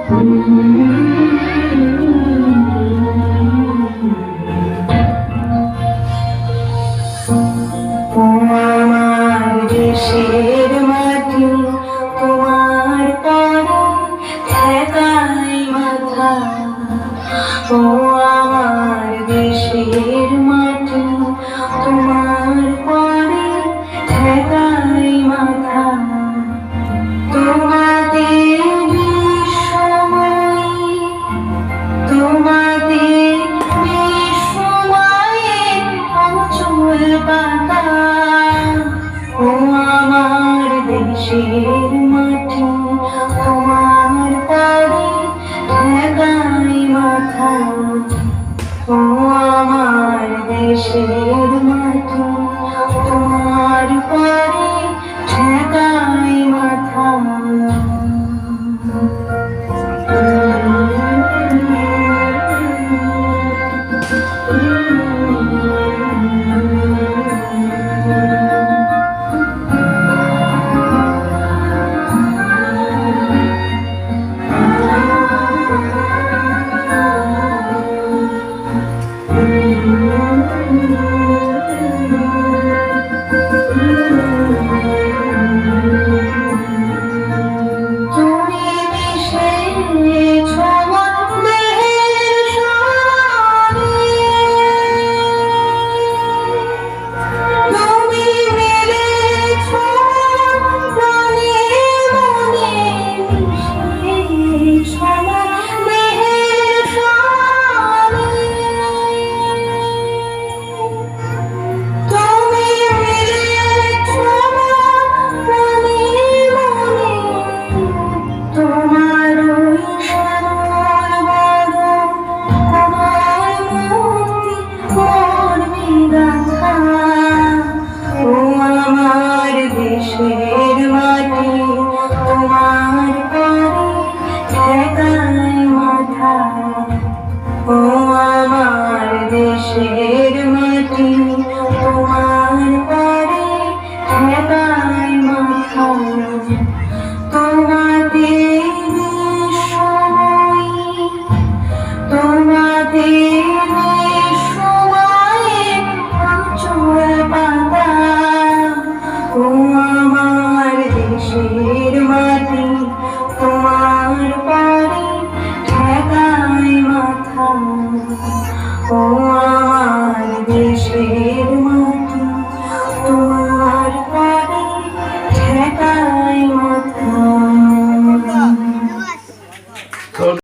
আমার দেশের মাটি তোমার পরে ঠেকাই মাথা। ও আমার দেশের মাটি তোমার পরে ঠেকাই মাথা। তোমাতে বিশ্বময়ী, তোমাতে বিশ্বময়ের অচল পাতা। ও আমার দেশের মাটি তোমার পরে ঠেকাই মাথা। ও আমার দেশের মাটি তোমার পরে ঠেকাই মাথা। দেশের মাটি তোমার পরে ঠেকাই মাথা। ও আমার দেশের মাটি তোমার পরে ঠেকাই মাথা। তোমাতে বিশ্বময়ী, তোমাতে বিশ্বময়ের অচল পাতা। ও আমার দেশের মাটি তোমার পরে ঠেকাই মাথা। ও আমার দেশের মাটি তোমার পরে ঠেকাই মাথা।